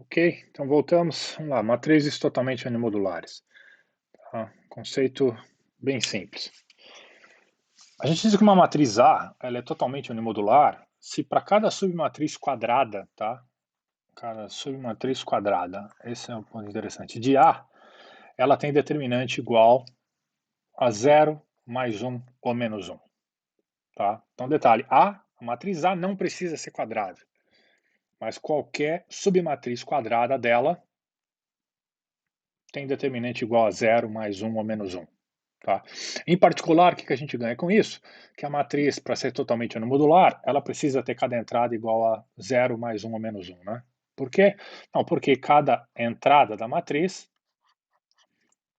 Ok, então voltamos. Vamos lá, matrizes totalmente unimodulares. Tá? Conceito bem simples. A gente diz que uma matriz A ela é totalmente unimodular se para cada submatriz quadrada, tá? Cada submatriz quadrada, esse é um ponto interessante. De A, ela tem determinante igual a zero mais um ou menos um. Tá? Então, detalhe, a matriz A não precisa ser quadrada, mas qualquer submatriz quadrada dela tem determinante igual a zero mais um ou menos um. Tá? Em particular, o que a gente ganha com isso? Que a matriz, para ser totalmente unimodular, ela precisa ter cada entrada igual a zero mais um ou menos um. Né? Por quê? Não, porque cada entrada da matriz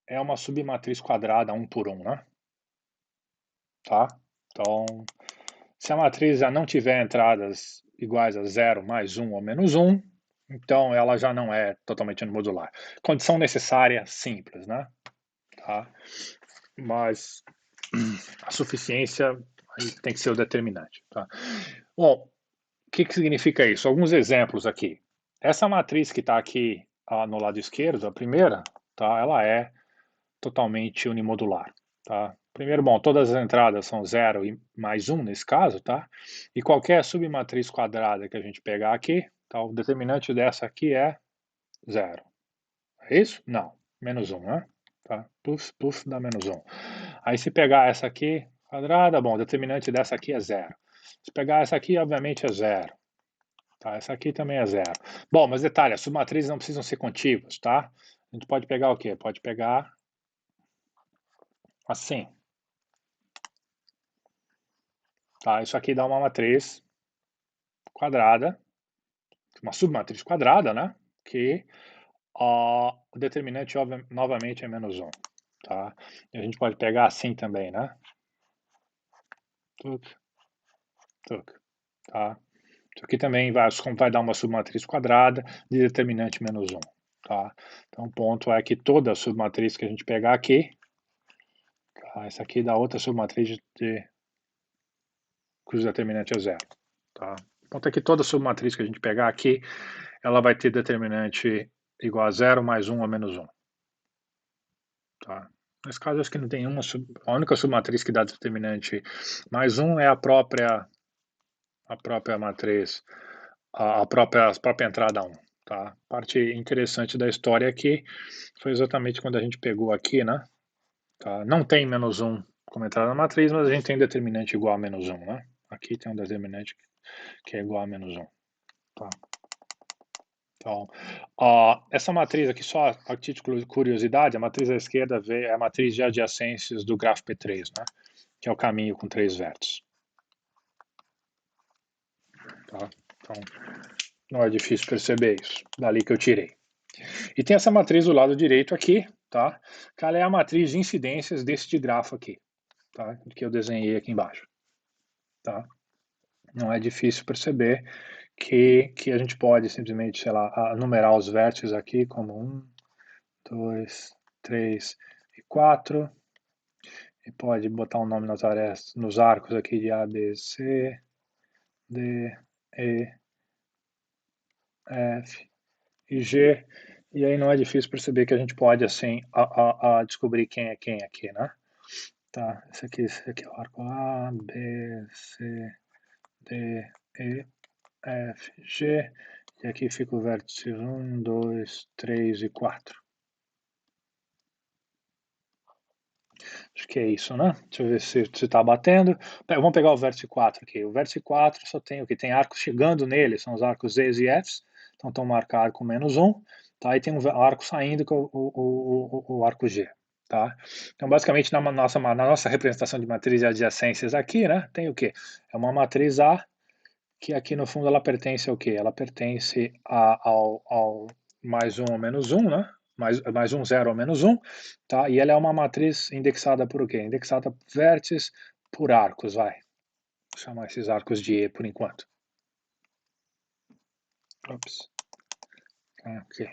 é uma submatriz quadrada 1 por 1. Né? Tá? Então, se a matriz já não tiver entradas iguais a zero mais um ou menos um, então ela já não é totalmente unimodular. Condição necessária simples, né? Tá? Mas a suficiência aí tem que ser o determinante. Tá? Bom, o que significa isso? Alguns exemplos aqui. Essa matriz que está aqui no lado esquerdo, a primeira, tá? Ela é totalmente unimodular. Tá? Primeiro, bom, todas as entradas são 0 e mais 1 nesse caso, tá? E qualquer submatriz quadrada que a gente pegar aqui, tá? O determinante dessa aqui é 0. É isso? Não. Menos 1, né? Tá? Plus, plus dá menos 1. Aí se pegar essa aqui, quadrada, bom, o determinante dessa aqui é 0. Se pegar essa aqui, obviamente é 0. Tá? Essa aqui também é 0. Bom, mas detalhe, as submatrizes não precisam ser contíguas, tá? A gente pode pegar o quê? Pode pegar assim. Tá? Isso aqui dá uma matriz quadrada, uma submatriz quadrada, né? Que o determinante, novamente, é menos 1. Tá? E a gente pode pegar assim também, né? Tuc, tuc, tá? Isso aqui também vai dar uma submatriz quadrada de determinante menos 1. Tá? Então, o ponto é que toda submatriz que a gente pegar aqui, tá? Essa aqui dá outra submatriz cujo determinante é 0. Tá? O ponto é que toda submatriz que a gente pegar aqui, ela vai ter determinante igual a 0 mais 1 ou menos 1. Tá? Nesse caso, acho que não tem a única submatriz que dá determinante mais 1 é a própria matriz, a própria entrada 1. Tá? A parte interessante da história aqui foi exatamente quando a gente pegou aqui, né? Tá? Não tem menos 1 como entrada na matriz, mas a gente tem determinante igual a menos 1. Né? Aqui tem um determinante que é igual a menos 1. Tá? Então, essa matriz aqui, só a título de curiosidade, a matriz à esquerda é a matriz de adjacências do grafo P3, né? Que é o caminho com 3 vértices. Tá? Então, não é difícil perceber isso, dali que eu tirei. E tem essa matriz do lado direito aqui, tá? Que ela é a matriz de incidências desse grafo aqui, tá? Que eu desenhei aqui embaixo, tá? Não é difícil perceber que a gente pode simplesmente, sei lá, numerar os vértices aqui como 1, 2, 3 e 4. E pode botar um nome nas arestas, nos arcos aqui de A, B, C, D, E, F e G. E aí não é difícil perceber que a gente pode, assim, descobrir quem é quem aqui, né? Tá, esse aqui é o arco A, B, C, D, E, F, G. E aqui fica o vértice 1, 2, 3 e 4. Acho que é isso, né? Deixa eu ver se está batendo. Vamos pegar o vértice 4 aqui. O vértice 4 só tem o que? Tem arcos chegando nele, são os arcos Z's e F's. Então, estão marcados com menos 1. Tá? E tem um arco saindo, que é o arco G. Tá? Então, basicamente, na nossa representação de matriz de adjacências aqui, né? Tem o quê? É uma matriz A, que aqui no fundo ela pertence ao quê? Ela pertence ao mais 1 ou menos 1, né? Mais 1, 0 ou menos 1, tá? E ela é uma matriz indexada por o quê? Indexada por vértices por arcos, vai. Vou chamar esses arcos de E por enquanto. Ops. Aqui.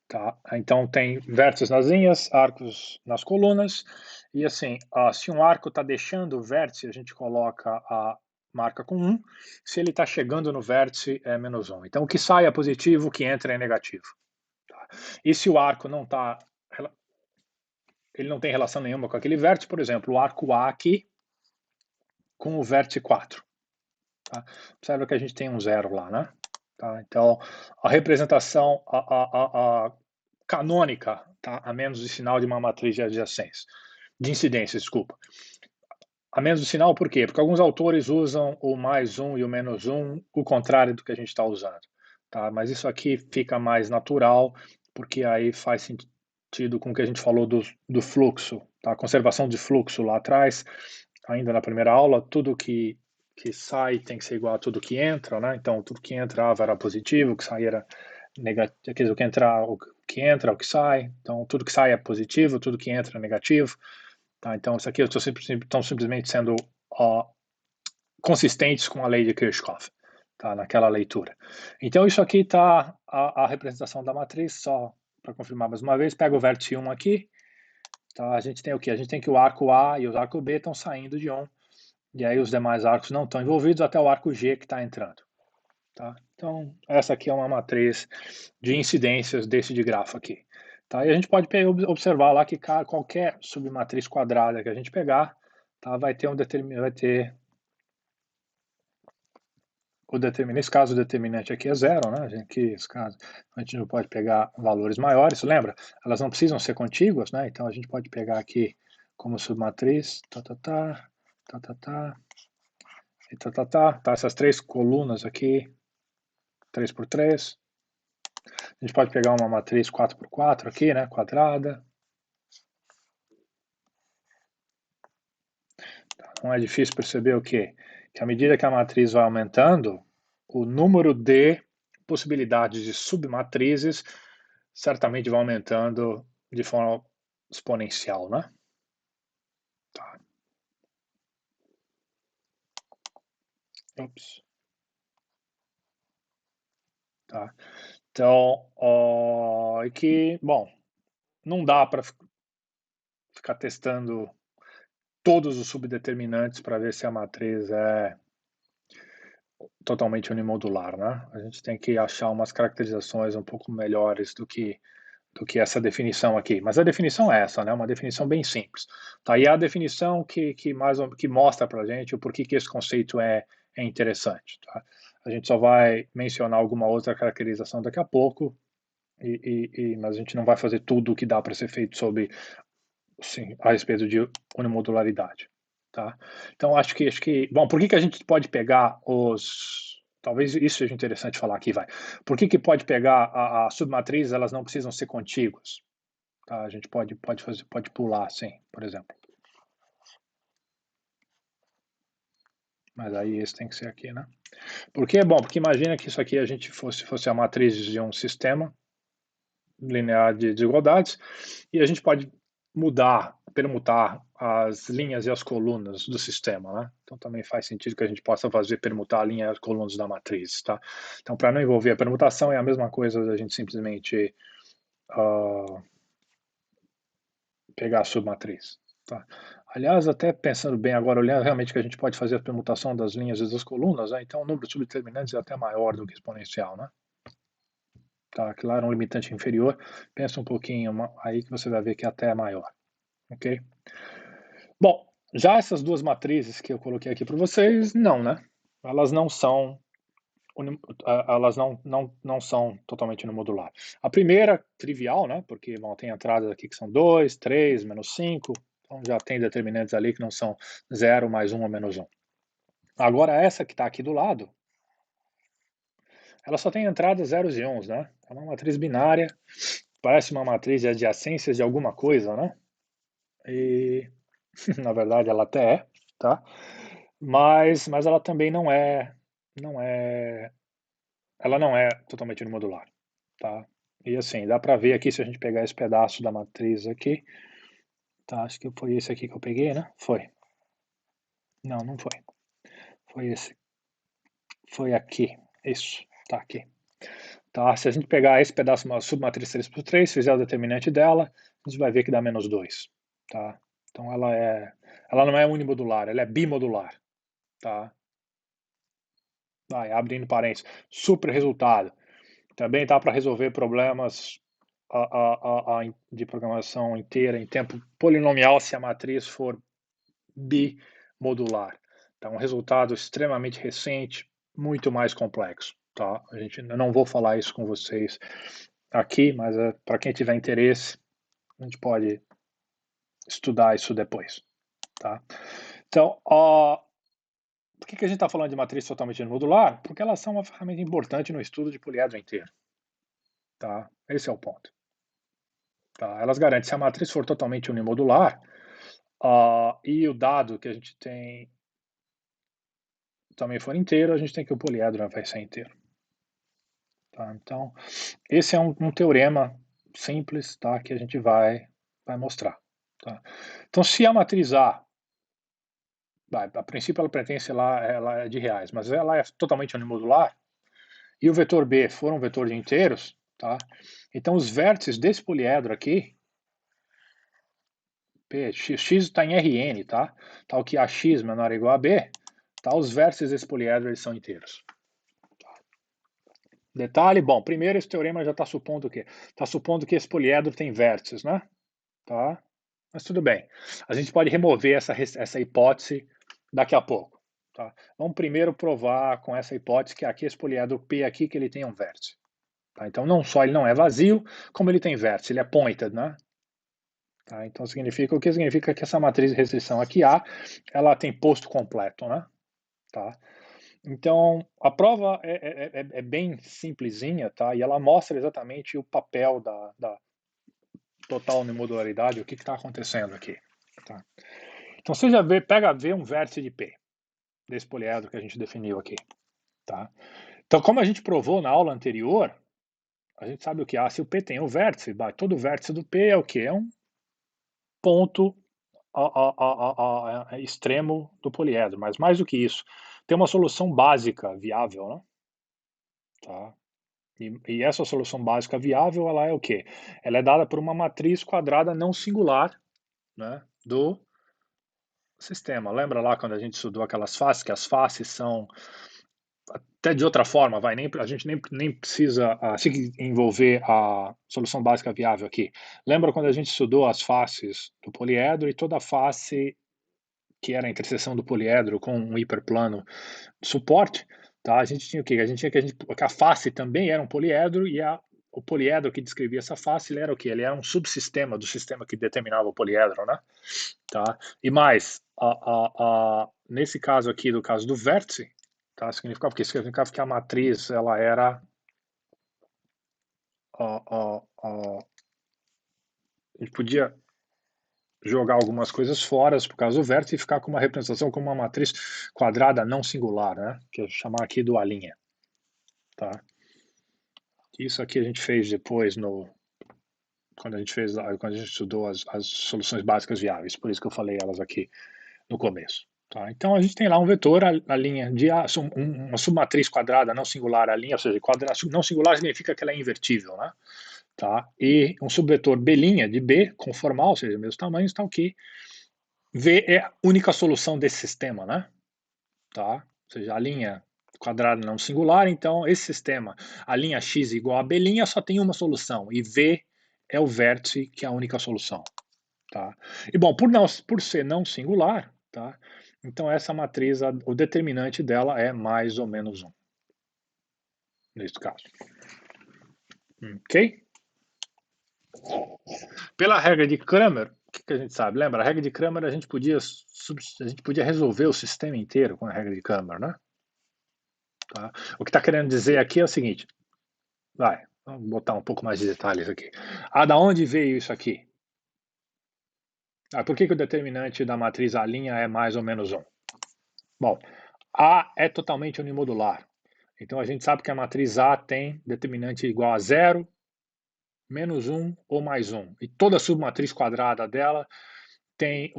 Tá? Então tem vértices nas linhas, arcos nas colunas, e assim, se um arco está deixando o vértice, a gente coloca marca com 1. Se ele está chegando no vértice, é menos 1. Então, o que sai é positivo, o que entra é negativo. Tá? E se o arco não está... ele não tem relação nenhuma com aquele vértice, por exemplo, o arco A aqui com o vértice 4. Tá? Observa que a gente tem um 0 lá, né? Tá? Então, a representação a canônica, tá? A menos de sinal de uma matriz de adjacência, de incidência, desculpa. A menos de sinal por quê? Porque alguns autores usam o mais 1 e o menos 1, o contrário do que a gente está usando. Tá? Mas isso aqui fica mais natural, porque aí faz sentido com o que a gente falou do fluxo, tá? Conservação de fluxo lá atrás, ainda na primeira aula, tudo que sai tem que ser igual a tudo que entra, né? Então, tudo que entrava era positivo, o que sai era negativo, o que entra, o que sai. Então, tudo que sai é positivo, tudo que entra é negativo. Tá? Então, isso aqui eu estou simplesmente sendo consistentes com a lei de Kirchhoff, tá? Naquela leitura. Então, isso aqui está a representação da matriz, só para confirmar mais uma vez, pega o vértice 1 aqui, tá? A gente tem o quê? A gente tem que o arco A e o arco B estão saindo de 1, e aí os demais arcos não estão envolvidos até o arco G que está entrando. Tá? Então, essa aqui é uma matriz de incidências desse de grafo aqui. Tá? E a gente pode observar lá que qualquer submatriz quadrada que a gente pegar, tá? vai ter nesse caso o determinante aqui é 0, né? Nesse caso, a gente não pode pegar valores maiores, lembra? Elas não precisam ser contíguas, né? Então a gente pode pegar aqui como submatriz, essas três colunas aqui, 3 por 3. A gente pode pegar uma matriz 4 por 4 aqui, né, quadrada. Não é difícil perceber o quê? Que à medida que a matriz vai aumentando, o número de possibilidades de submatrizes certamente vai aumentando de forma exponencial, né? Tá. Ops. Tá. Então, aqui, bom, não dá para ficar testando todos os subdeterminantes para ver se a matriz é totalmente unimodular, né? A gente tem que achar umas caracterizações um pouco melhores do que essa definição aqui. Mas a definição é essa, né? Uma definição bem simples. Tá? E é a definição que mostra para a gente o porquê que esse conceito é interessante. Tá? A gente só vai mencionar alguma outra caracterização daqui a pouco, mas a gente não vai fazer tudo o que dá para ser feito sobre, sim, a respeito de unimodularidade. Tá? Então, acho que... Bom, por que a gente pode pegar os... Talvez isso seja interessante falar aqui, vai. Por que pode pegar a submatriz, elas não precisam ser contíguas? Tá? A gente pode pular, sim, por exemplo. Mas aí esse tem que ser aqui, né? Por que? Bom, porque imagina que isso aqui a gente fosse a matriz de um sistema linear de desigualdades, e a gente pode permutar as linhas e as colunas do sistema, né? Então também faz sentido que a gente possa permutar a linha e as colunas da matriz, tá? Então, para não envolver a permutação, é a mesma coisa da gente simplesmente pegar a submatriz, tá? Aliás, até pensando bem agora, olhando realmente que a gente pode fazer a permutação das linhas e das colunas, né? Então o número de subdeterminantes é até maior do que exponencial, né? Tá, claro, um limitante inferior, pensa um pouquinho aí que você vai ver que até é maior, ok? Bom, já essas duas matrizes que eu coloquei aqui para vocês, não, né? Elas não são não são totalmente unimodular. A primeira, trivial, né? Porque bom, tem entradas aqui que são 2, 3, menos 5, então já tem determinantes ali que não são 0, mais 1 ou menos 1. Agora essa que está aqui do lado, ela só tem entradas 0 e 1, né? É uma matriz binária, parece uma matriz de adjacências de alguma coisa, né? E na verdade ela até é, tá? Mas ela também ela não é totalmente unimodular, tá? E assim, dá para ver aqui se a gente pegar esse pedaço da matriz aqui, tá? Acho que foi esse aqui que eu peguei, né? Foi. Não, não foi. Foi esse. Foi aqui. Isso, tá aqui. Tá? Se a gente pegar esse pedaço, uma submatriz 3 por 3, fizer o determinante dela, a gente vai ver que dá menos 2, tá? Então ela não é unimodular, ela é bimodular, tá? abrindo parênteses, super resultado. Também dá para resolver problemas de programação inteira em tempo polinomial se a matriz for bimodular. Então, um resultado extremamente recente, muito mais complexo. Tá? Eu não vou falar isso com vocês aqui, mas para quem tiver interesse, a gente pode estudar isso depois. Tá? Então, por que a gente está falando de matriz totalmente modular? Porque elas são uma ferramenta importante no estudo de poliedro inteiro. Tá? Esse é o ponto. Tá? Elas garantem, se a matriz for totalmente unimodular, e o dado que a gente tem também for inteiro, a gente tem que o poliedro vai ser inteiro. Tá? Então, esse é um teorema simples, tá? Que a gente vai mostrar. Tá? Então, se a matriz A, a princípio ela pertence lá, ela é de reais, mas ela é totalmente unimodular, e o vetor B for um vetor de inteiros, tá? Então, os vértices desse poliedro aqui, x está em Rn, tá? Tal que AX menor ou igual a B, tá? Os vértices desse poliedro eles são inteiros. Detalhe, bom, primeiro esse teorema já está supondo o quê? Está supondo que esse poliedro tem vértices, né? Tá? Mas tudo bem. A gente pode remover essa hipótese daqui a pouco. Tá? Vamos primeiro provar com essa hipótese que aqui esse poliedro P aqui que ele tem um vértice. Tá? Então não só ele não é vazio, como ele tem vértice, ele é pointed, né? Tá? Então significa, o que significa que essa matriz de restrição aqui A, ela tem posto completo, né? Tá? Então, a prova é bem simplesinha, tá? E ela mostra exatamente o papel da total unimodularidade, o que está acontecendo aqui. Tá? Então, você já vê um vértice de P, desse poliedro que a gente definiu aqui. Tá? Então, como a gente provou na aula anterior, a gente sabe o que? Se o P tem um vértice, todo vértice do P é o quê? É um ponto extremo do poliedro, mas mais do que isso, tem uma solução básica viável, né? Tá? E essa solução básica viável, ela é o quê? Ela é dada por uma matriz quadrada não singular, né, do sistema. Lembra lá quando a gente estudou aquelas faces, que as faces são, até de outra forma, a gente nem precisa se envolver a solução básica viável aqui. Lembra quando a gente estudou as faces do poliedro e toda face que era a interseção do poliedro com um hiperplano de suporte, tá? A gente tinha o quê? A gente tinha que a face também era um poliedro e o poliedro que descrevia essa face, ele era o quê? Ele era um subsistema do sistema que determinava o poliedro, né? Tá? E mais, nesse caso aqui, do caso do vértice, tá? Significava que a matriz, ela era a gente podia jogar algumas coisas fora por causa do vértice e ficar com uma representação como uma matriz quadrada não singular, né? Que é chamar aqui do A'. Tá? Isso aqui a gente fez depois quando a gente estudou as soluções básicas viáveis, por isso que eu falei elas aqui no começo. Tá? Então a gente tem lá um vetor, a linha de A, uma submatriz quadrada não singular, a linha, ou seja, não singular significa que ela é invertível, né? Tá? E um subvetor B' de B conformal, ou seja, mesmo tamanho, tal que V é a única solução desse sistema, né? Tá? Ou seja, a linha quadrada não singular, então esse sistema, a linha x igual a b' só tem uma solução, e V é o vértice que é a única solução. Tá? E bom, por ser não singular, tá? Então essa matriz, o determinante dela é mais ou menos 1. Neste caso. Ok? Pela regra de Cramer, o que a gente sabe? Lembra, a regra de Cramer a gente podia resolver o sistema inteiro com a regra de Cramer, né? Tá? O que está querendo dizer aqui é o seguinte, vamos botar um pouco mais de detalhes aqui. Da onde veio isso aqui? Por que o determinante da matriz A' é mais ou menos 1? Bom, A é totalmente unimodular. Então a gente sabe que a matriz A tem determinante igual a 0, menos 1 ou mais 1. E toda submatriz quadrada dela tem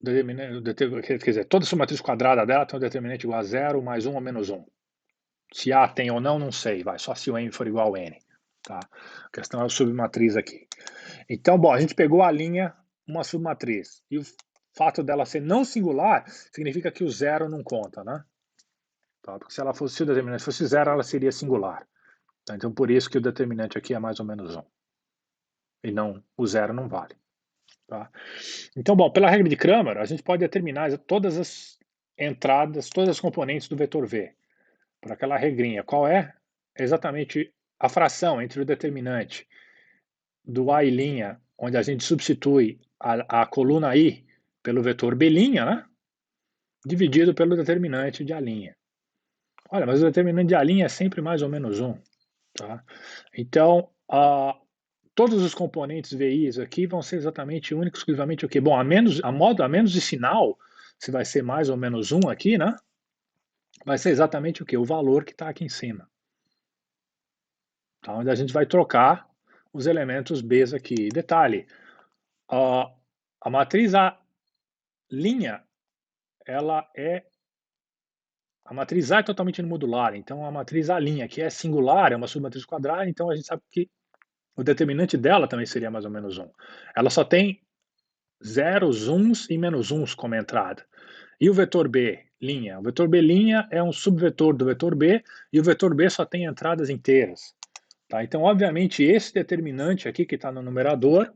quer dizer, toda submatriz quadrada dela tem um determinante igual a 0, mais 1 ou menos 1. Se A tem ou não sei, só se o n for igual a n. Tá? A questão é a submatriz aqui. Então, bom, a gente pegou a linha, uma submatriz, e o fato dela ser não singular significa que o zero não conta, né? tá? Porque se o determinante fosse zero, ela seria singular. Tá? Então, por isso que o determinante aqui é mais ou menos 1. E não, o zero não vale. Tá? Então, bom, pela regra de Cramer, a gente pode determinar todas as entradas, todas as componentes do vetor V, por aquela regrinha. Qual é? Exatamente a fração entre o determinante do A', onde a gente substitui a coluna I pelo vetor B', né? Dividido pelo determinante de A'. Olha, mas o determinante de A' é sempre mais ou menos 1. Tá? Então, todos os componentes VIs aqui vão ser exatamente únicos, exclusivamente o quê? Bom, a menos de sinal, se vai ser mais ou menos 1 aqui, né? Vai ser exatamente o quê? O valor que está aqui em cima. Tá? Onde a gente vai trocar os elementos Bs aqui. Detalhe, a matriz A', ela é... A matriz A é totalmente modular, então a matriz A', que é singular, é uma submatriz quadrada, então a gente sabe que o determinante dela também seria mais ou menos 1. Ela só tem zeros, uns e menos uns como entrada. E o vetor B'? O vetor B' é um subvetor do vetor B, e o vetor B só tem entradas inteiras. Tá? Então, obviamente, esse determinante aqui que está no numerador,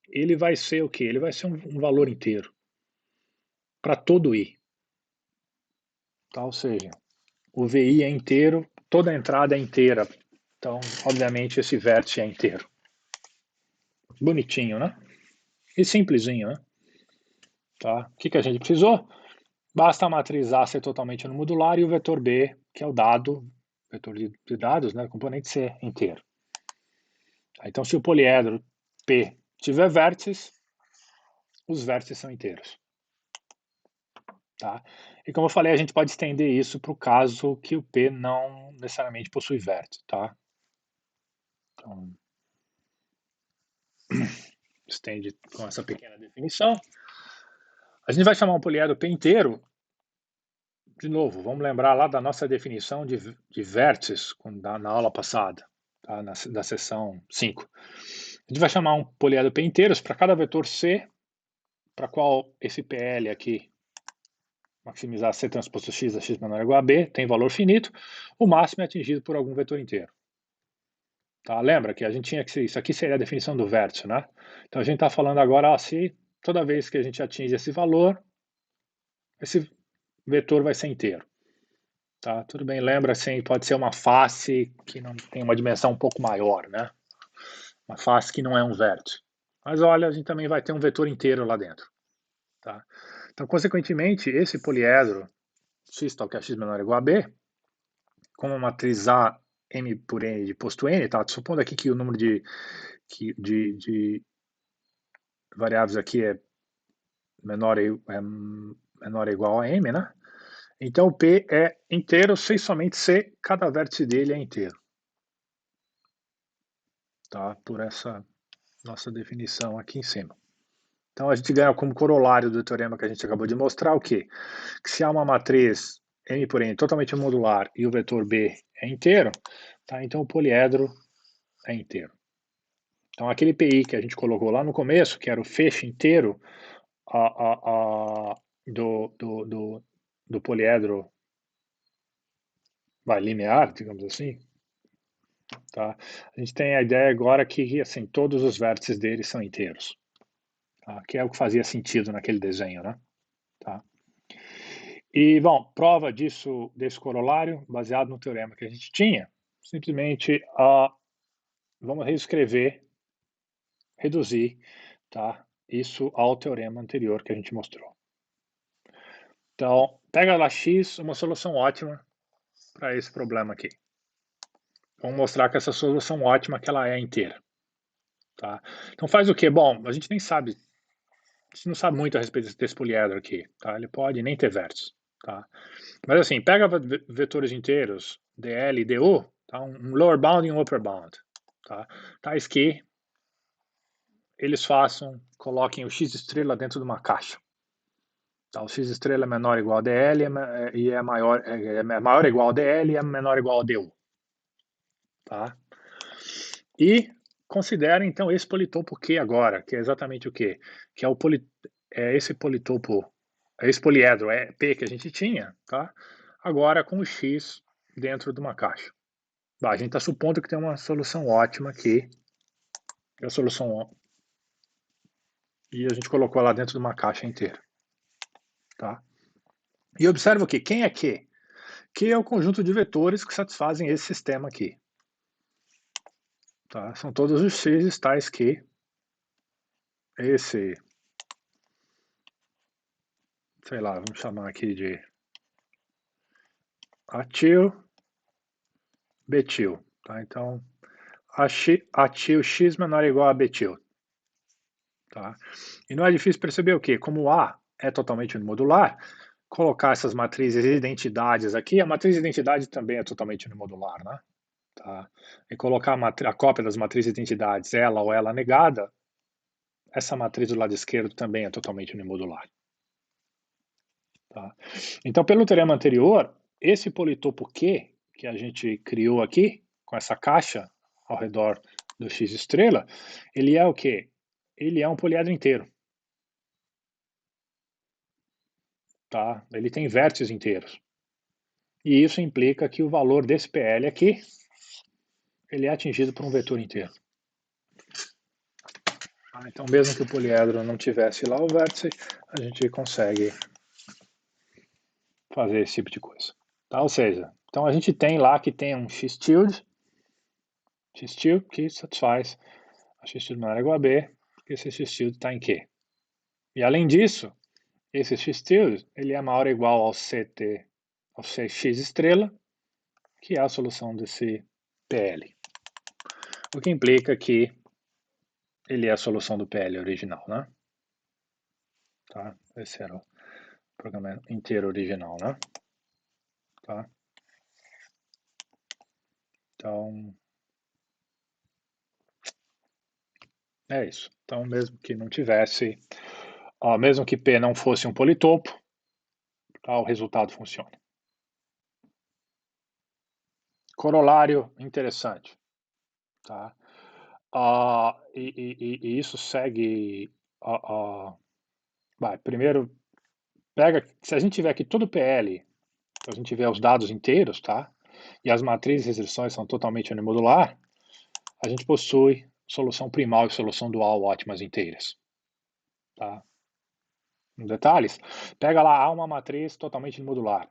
ele vai ser o quê? Ele vai ser um valor inteiro para todo I. Tá? Ou seja, o VI é inteiro, toda a entrada é inteira. Então, obviamente, esse vértice é inteiro. Bonitinho, né? E simplesinho, né? Tá? O que a gente precisou? Basta a matriz A ser totalmente no modular e o vetor B, que é o dado, vetor de dados, né, componente C inteiro. Então, se o poliedro P tiver vértices, os vértices são inteiros. Tá? E como eu falei, a gente pode estender isso para o caso que o P não necessariamente possui vértice. Tá? Então, estende com essa pequena definição. A gente vai chamar um poliedro P inteiro. De novo, vamos lembrar lá da nossa definição de vértices na aula passada, tá? Da seção 5. A gente vai chamar um poliedro P inteiros para cada vetor C, para qual esse PL aqui, maximizar C transposto X a X menor ou igual a B, tem valor finito, o máximo é atingido por algum vetor inteiro. Tá? Lembra que a gente tinha que... Isso aqui seria a definição do vértice, né? Então a gente está falando agora, se toda vez que a gente atinge esse valor, esse vetor vai ser inteiro. Tá, tudo bem, lembra assim, pode ser uma face que não tem uma dimensão um pouco maior, né? Uma face que não é um vértice. Mas olha, a gente também vai ter um vetor inteiro lá dentro. Tá? Então, consequentemente, esse poliedro x tal que é x menor ou igual a b, como a matriz A m por n de posto n, tá? Supondo aqui que o número de variáveis aqui é menor ou igual a m, né? Então, o P é inteiro se somente C, cada vértice dele é inteiro. Tá? Por essa nossa definição aqui em cima. Então, a gente ganha como corolário do teorema que a gente acabou de mostrar o quê? Que se há uma matriz M por N totalmente modular e o vetor B é inteiro, tá? Então o poliedro é inteiro. Então, aquele PI que a gente colocou lá no começo, que era o feixe inteiro do poliedro linear, digamos assim, tá? A gente tem a ideia agora que assim, todos os vértices dele são inteiros, tá? Que é o que fazia sentido naquele desenho, né? Tá? E, bom, prova desse corolário, baseado no teorema que a gente tinha, simplesmente vamos reescrever, reduzir, tá? Isso ao teorema anterior que a gente mostrou. Então, pega lá x, uma solução ótima para esse problema aqui. Vamos mostrar que essa solução ótima que ela é inteira. Tá? Então faz o quê? Bom, a gente nem sabe, a gente não sabe muito a respeito desse poliedro aqui. Tá? Ele pode nem ter vértices. Tá? Mas assim, pega vetores inteiros, DL e DU, tá? Um lower bound e um upper bound. Tá? Tais que eles coloquem o x estrela dentro de uma caixa. Tá? O x estrela é menor ou igual a DL e é maior ou igual a DL e é menor ou igual a DU. Tá? E considera então esse politopo Q agora, que é exatamente o quê? Que é esse politopo, esse poliedro P que a gente tinha, tá? agora com o x dentro de uma caixa. A gente está supondo que tem uma solução ótima aqui, que é a solução e a gente colocou lá dentro de uma caixa inteira. Tá? E observa aqui, quem é Q? Q é o conjunto de vetores que satisfazem esse sistema aqui. Tá? São todos os x tais que esse, sei lá, vamos chamar aqui de atil, betil. Tá? Então, atil x menor ou igual a betil. Tá? E não é difícil perceber o quê? Como A é totalmente unimodular, colocar essas matrizes e identidades aqui, a matriz de identidade também é totalmente unimodular, né? Tá? E colocar a cópia das matrizes de identidades, ela ou ela negada, essa matriz do lado esquerdo também é totalmente unimodular. Tá? Então, pelo teorema anterior, esse politopo Q, que a gente criou aqui, com essa caixa ao redor do x estrela, ele é o quê? Ele é um poliedro inteiro. Tá? Ele tem vértices inteiros. E isso implica que o valor desse PL aqui, ele é atingido por um vetor inteiro. Então, mesmo que o poliedro não tivesse lá o vértice, a gente consegue fazer esse tipo de coisa. Tá? Ou seja, então a gente tem lá que tem um x-tilde que satisfaz a x-tilde menor ou igual a b, porque esse x-tilde está em Q. E além disso, esse x-tilde ele é maior ou igual ao CT, ao Cx estrela, que é a solução desse PL. O que implica que ele é a solução do PL original, né? Tá? Esse era o programa inteiro original, né? Tá? Então, é isso. Então, mesmo que não tivesse, mesmo que P não fosse um politopo, tá? O resultado funciona. Corolário interessante, tá? E isso segue. Primeiro, se a gente tiver aqui todo o PL, se a gente tiver os dados inteiros, tá? E as matrizes de restrições são totalmente unimodular, a gente possui solução primal e solução dual ótimas inteiras. Tá? Detalhes, pega lá A uma matriz totalmente modular,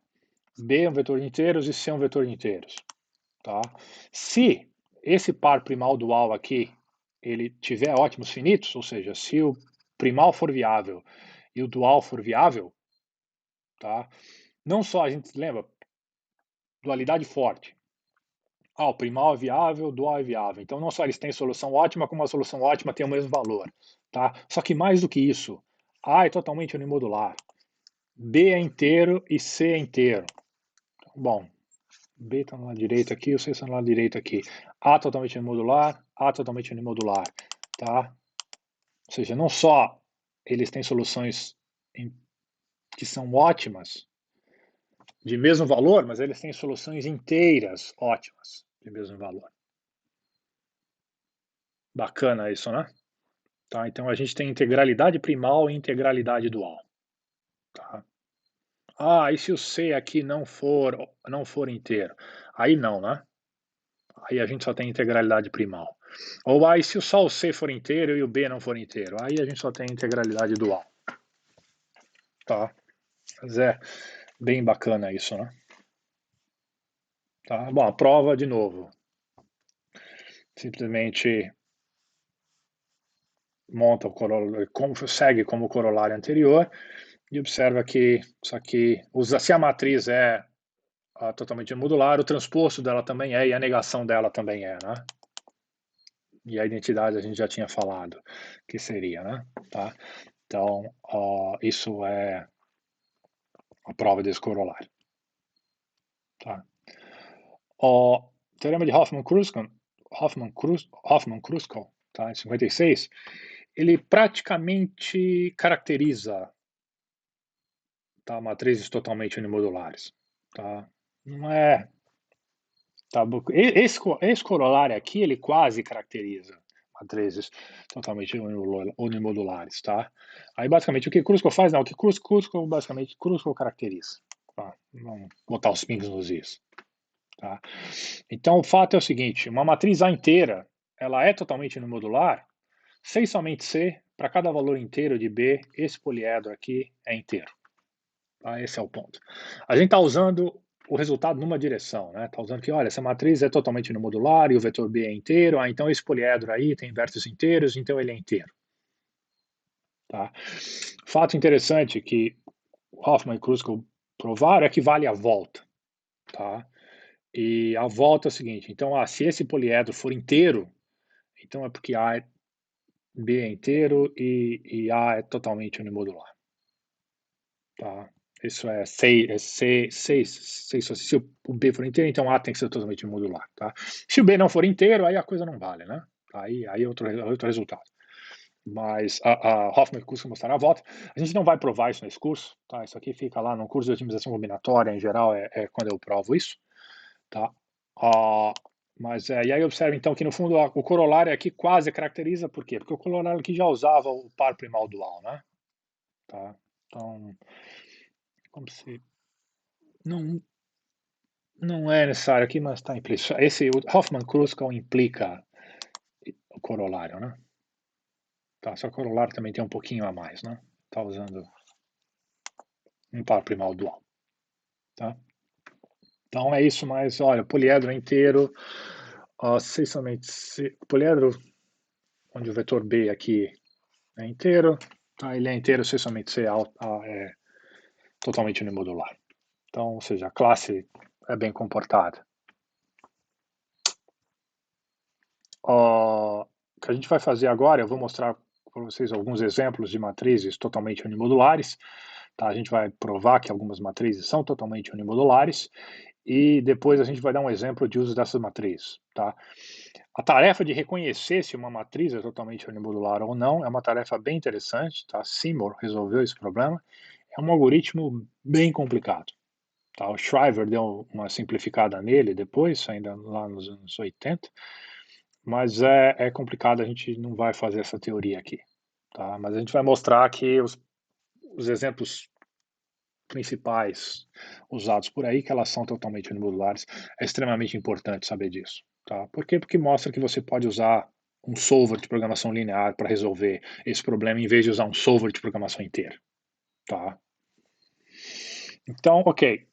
B é um vetor de inteiros e C é um vetor de inteiros. Tá? Se esse par primal dual aqui ele tiver ótimos finitos, ou seja, se o primal for viável e o dual for viável, tá? Não só a gente lembra, dualidade forte. O primal é viável, o dual é viável. Então não só eles têm solução ótima, como a solução ótima tem o mesmo valor. Tá? Só que mais do que isso, A é totalmente unimodular, B é inteiro e C é inteiro. Bom, B está no lado direito aqui, o C está no lado direito aqui. A totalmente unimodular, A totalmente unimodular. Tá? Ou seja, não só eles têm soluções que são ótimas, de mesmo valor, mas eles têm soluções inteiras ótimas, de mesmo valor. Bacana isso, né? Tá? Então a gente tem integralidade primal e integralidade dual. Tá? E se o C aqui não for inteiro? Aí não, né? Aí a gente só tem integralidade primal. Ou aí se só o C for inteiro e o B não for inteiro? Aí a gente só tem integralidade dual. Tá? Mas é bem bacana isso, né? Tá? Bom, a prova de novo. Simplesmente monta o corolário, segue como o corolário anterior e observa que isso aqui, se a matriz é totalmente modular, o transposto dela também é e a negação dela também é, né? E a identidade a gente já tinha falado que seria, né? Tá? Então, isso é a prova desse corolário. Tá? O teorema de Hoffman-Kruskal, tá? Em 56, ele praticamente caracteriza, tá, matrizes totalmente unimodulares. Tá? Não é. Tá, esse corolário aqui, ele quase caracteriza matrizes totalmente unimodulares, tá? Aí, basicamente, o que Kruskal faz? Não, o que Kruskal basicamente, Kruskal caracteriza. Tá? Vamos botar os pingos nos is. Tá? Então, o fato é o seguinte, uma matriz A inteira, ela é totalmente unimodular se e somente se, para cada valor inteiro de B, esse poliedro aqui é inteiro. Tá? Esse é o ponto. A gente está usando o resultado numa direção, né? Está usando que, olha, essa matriz é totalmente unimodular e o vetor B é inteiro, então esse poliedro aí tem vértices inteiros, então ele é inteiro. Tá? Fato interessante que Hoffman e Kruskal provaram é que vale a volta. Tá? E a volta é o seguinte, então, se esse poliedro for inteiro, então é porque B é inteiro e A é totalmente unimodular. Tá? Isso é se o B for inteiro, então A tem que ser totalmente modular. Tá? Se o B não for inteiro, aí a coisa não vale, né? Aí é outro resultado. Mas a Hoffman e Kruskal mostraram a volta. A gente não vai provar isso nesse curso, tá? Isso aqui fica lá no curso de otimização combinatória, em geral, é quando eu provo isso, tá? Mas e aí observa então que no fundo o corolário aqui quase caracteriza, por quê? Porque o corolário aqui já usava o par primal dual, né? Tá? Então, como se não é necessário aqui, mas está implícito. Esse Hoffman-Kruskal implica o corolário, né? Tá, só que o corolário também tem um pouquinho a mais, né? Tá usando um par primal dual, tá? Então é isso, mas olha, poliedro inteiro, se somente poliedro onde o vetor B aqui é inteiro, tá? Ele é inteiro se somente C é totalmente unimodular. Então, ou seja, a classe é bem comportada. O que a gente vai fazer agora, eu vou mostrar para vocês alguns exemplos de matrizes totalmente unimodulares. Tá? A gente vai provar que algumas matrizes são totalmente unimodulares e depois a gente vai dar um exemplo de uso dessas matrizes. Tá? A tarefa de reconhecer se uma matriz é totalmente unimodular ou não é uma tarefa bem interessante. Tá? Seymour resolveu esse problema. É um algoritmo bem complicado. Tá? O Shriver deu uma simplificada nele depois, ainda lá nos anos 80, mas é complicado, a gente não vai fazer essa teoria aqui. Tá? Mas a gente vai mostrar que os exemplos principais usados por aí, que elas são totalmente unimodulares, é extremamente importante saber disso. Tá? Por quê? Porque mostra que você pode usar um solver de programação linear para resolver esse problema, em vez de usar um solver de programação inteira. Tá? Então, ok.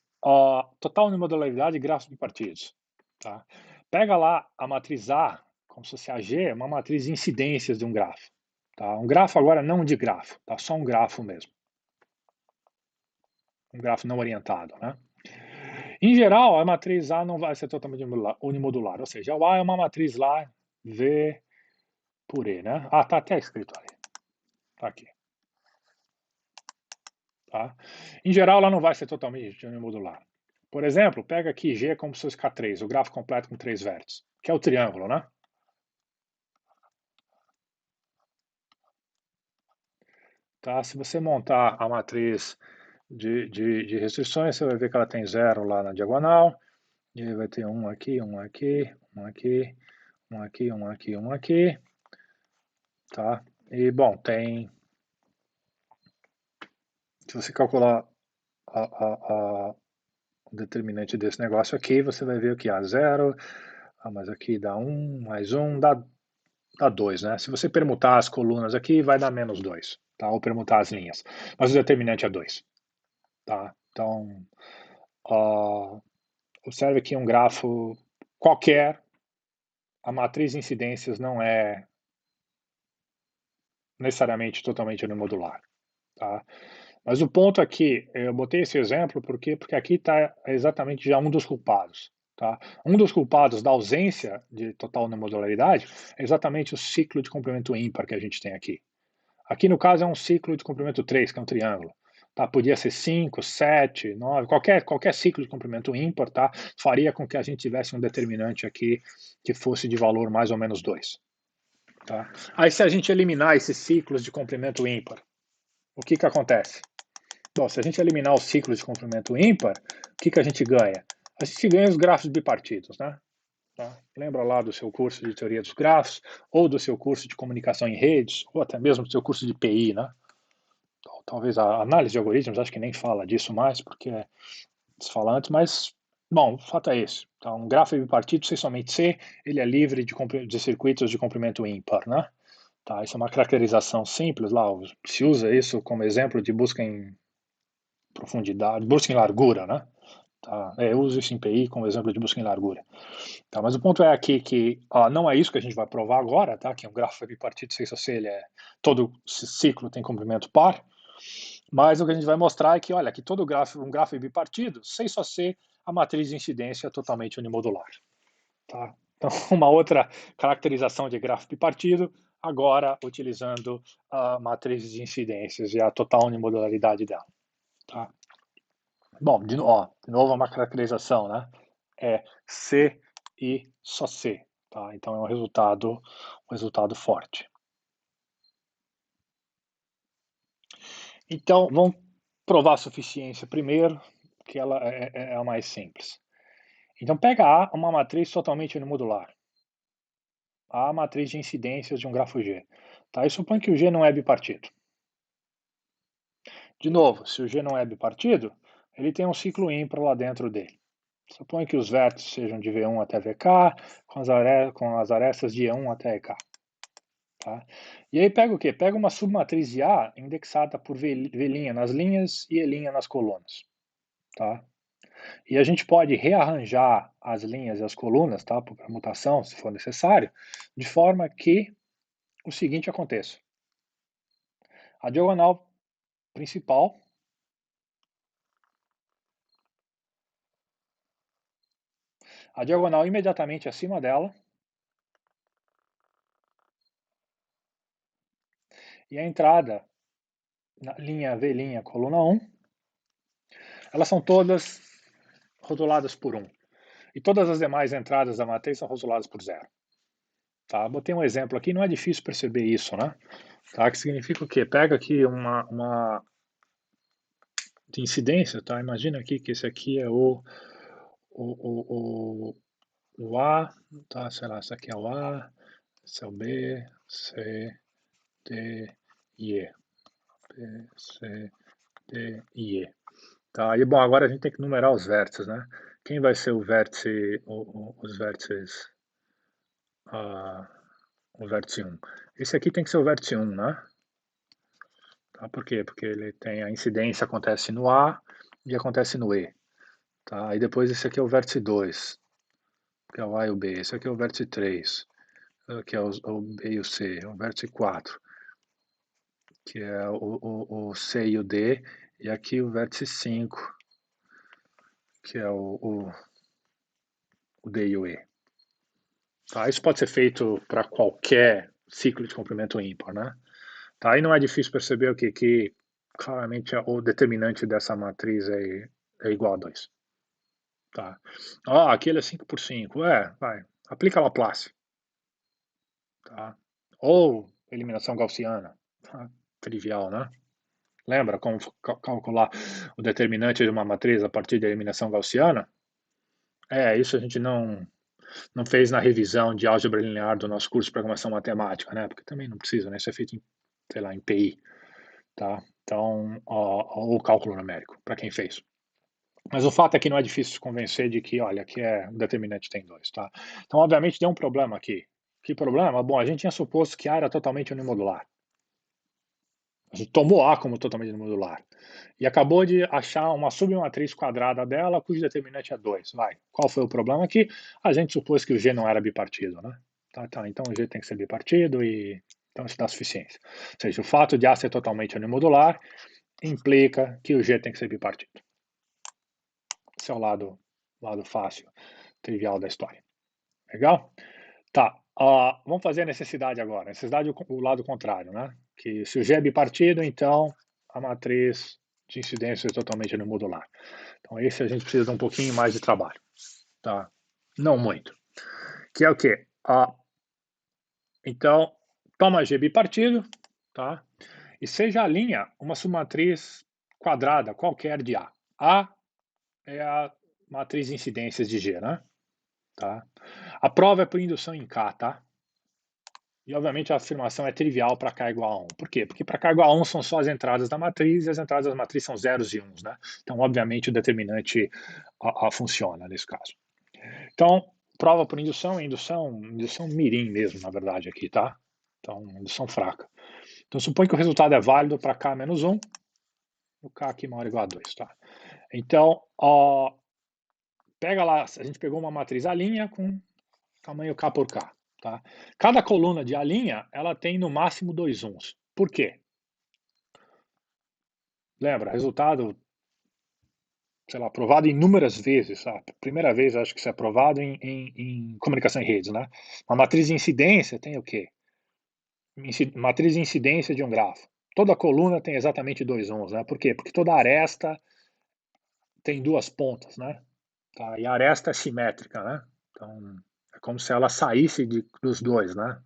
Total unimodularidade e grafos bipartidos. Tá? Pega lá a matriz A, como se fosse a G, uma matriz de incidências de um grafo. Tá? Um grafo agora não de grafo, tá? Só um grafo mesmo. Um grafo não orientado. Né? Em geral, a matriz A não vai ser totalmente unimodular, ou seja, o A é uma matriz lá, V por E. Né? Tá até escrito ali. Tá aqui. Tá? Em geral, ela não vai ser totalmente unimodular. Por exemplo, pega aqui G como se fosse K3, o grafo completo com 3 vértices, que é o triângulo, né? Tá? Se você montar a matriz de restrições, você vai ver que ela tem 0 lá na diagonal, e aí vai ter um aqui, um aqui, um aqui, um aqui, um aqui, um aqui, tá? E, bom, tem... Se você calcular o determinante desse negócio aqui, você vai ver o que há 0, mas aqui dá 1, mais 1, dá 2, né? Se você permutar as colunas aqui, vai dar menos 2, tá? Ou permutar as linhas. Mas o determinante é 2, tá? Então, observe aqui um grafo qualquer, a matriz de incidências não é necessariamente totalmente unimodular, tá? Mas o ponto aqui, eu botei esse exemplo porque aqui está exatamente já um dos culpados. Tá? Um dos culpados da ausência de total unimodularidade é exatamente o ciclo de comprimento ímpar que a gente tem aqui. Aqui no caso é um ciclo de comprimento 3, que é um triângulo. Tá? Podia ser 5, 7, 9, qualquer ciclo de comprimento ímpar, tá? Faria com que a gente tivesse um determinante aqui que fosse de valor mais ou menos 2. Tá? Aí se a gente eliminar esses ciclos de comprimento ímpar, o que acontece? Bom, se a gente eliminar os ciclos de comprimento ímpar, o que a gente ganha? A gente ganha os grafos bipartidos, né? Tá? Lembra lá do seu curso de teoria dos grafos, ou do seu curso de comunicação em redes, ou até mesmo do seu curso de PI, né? Talvez a análise de algoritmos, acho que nem fala disso mais, porque desfalantes, mas, bom, o fato é esse. Então, um grafo bipartido, sem somente C, ele é livre de circuitos de comprimento ímpar, né? Tá, isso é uma caracterização simples, lá se usa isso como exemplo de busca em profundidade, busca em largura, né? Tá, eu uso isso em PI como exemplo de busca em largura. Tá, mas o ponto é aqui que não é isso que a gente vai provar agora, tá? Que um grafo bipartido sem só C, todo ciclo tem comprimento par, mas o que a gente vai mostrar é que, olha, que todo um grafo bipartido, sem só C, a matriz de incidência é totalmente unimodular. Tá? Então, uma outra caracterização de grafo bipartido, agora utilizando a matriz de incidências e a total unimodularidade dela. Tá? Bom, de novo uma caracterização, né? É C e só C. Tá? Então é um resultado forte. Então, vamos provar a suficiência primeiro, que ela é a mais simples. Então, pega A, uma matriz totalmente unimodular. A matriz de incidências de um grafo G. Tá? E supõe que o G não é bipartido. De novo, se o G não é bipartido, ele tem um ciclo ímpar lá dentro dele. Supõe que os vértices sejam de V1 até VK, com as arestas de E1 até EK. Tá? E aí pega o quê? Pega uma submatriz de A indexada por V' nas linhas e E' nas colunas. Tá? E a gente pode rearranjar as linhas e as colunas, tá, por permutação, se for necessário, de forma que o seguinte aconteça. A diagonal principal a diagonal imediatamente acima dela e a entrada na linha V', coluna 1, elas são todas rotuladas por 1. E todas as demais entradas da matriz são rotuladas por 0. Tá? Botei um exemplo aqui, não é difícil perceber isso, né? Tá? Que significa o quê? Pega aqui uma de incidência, tá? Imagina aqui que esse aqui é o A, tá? Sei lá, esse aqui é o A, esse é o B, C, D, E. B, C, D e E. Tá, e bom, agora a gente tem que numerar os vértices, né? Quem vai ser o vértice, os vértices, ah, o vértice 1? Esse aqui tem que ser o vértice 1, né? Tá, por quê? Porque ele tem a incidência acontece no A e acontece no E. Tá? E depois esse aqui é o vértice 2, que é o A e o B. Esse aqui é o vértice 3, que é o B e o C. O vértice 4, que é o C e o D. E aqui o vértice 5, que é o D e o E. Tá? Isso pode ser feito para qualquer ciclo de comprimento ímpar, né? Tá? Aí não é difícil perceber o que claramente o determinante dessa matriz é igual a 2. Tá? Aqui ele é 5 por 5. Vai. Aplica Laplace. Tá? Ou eliminação gaussiana. Tá? Trivial, né? Lembra como calcular o determinante de uma matriz a partir da eliminação gaussiana? Isso a gente não fez na revisão de álgebra linear do nosso curso de programação matemática, né? Porque também não precisa, né? Isso é feito sei lá, em PI, tá? Então, ou cálculo numérico, para quem fez. Mas o fato é que não é difícil se convencer de que, olha, aqui o determinante tem 2, tá? Então, obviamente, deu um problema aqui. Que problema? Bom, a gente tinha suposto que A era totalmente unimodular. A gente tomou A como totalmente unimodular. E acabou de achar uma submatriz quadrada dela, cujo determinante é 2. Vai. Qual foi o problema aqui? A gente supôs que o G não era bipartido, né? Tá, então o G tem que ser bipartido e então isso dá suficiência. Ou seja, o fato de A ser totalmente unimodular implica que o G tem que ser bipartido. Esse é o lado fácil, trivial da história. Legal? Tá, vamos fazer a necessidade agora. A necessidade é o lado contrário, né? Que se o G é bipartido, então a matriz de incidência é totalmente unimodular. Então esse a gente precisa de um pouquinho mais de trabalho, tá? Não muito. Que é o quê? Então, toma G bipartido, tá? E seja a linha uma submatriz quadrada qualquer de A. A é a matriz de incidências de G, né? Tá? A prova é por indução em K, tá? E, obviamente, a afirmação é trivial para k igual a 1. Por quê? Porque para k igual a 1 são só as entradas da matriz, e as entradas da matriz são zeros e uns, né? Então, obviamente, o determinante funciona nesse caso. Então, prova por indução, indução mirim mesmo, na verdade, aqui, tá? Então, indução fraca. Então, supõe que o resultado é válido para k menos 1, o k aqui maior ou igual a 2, tá? Então, pega lá, a gente pegou uma matriz A' com tamanho k por k. Tá? Cada coluna de A', ela tem no máximo 2 uns. Por quê? Lembra, resultado, sei lá, provado inúmeras vezes. Sabe? Primeira vez, acho que isso é provado em comunicação em redes. Né? Uma matriz de incidência tem o quê? Matriz de incidência de um grafo. Toda coluna tem exatamente 2 uns. Né? Por quê? Porque toda aresta tem duas pontas. Né? Tá? E a aresta é simétrica. Né? Então, é como se ela saísse dos dois. Né?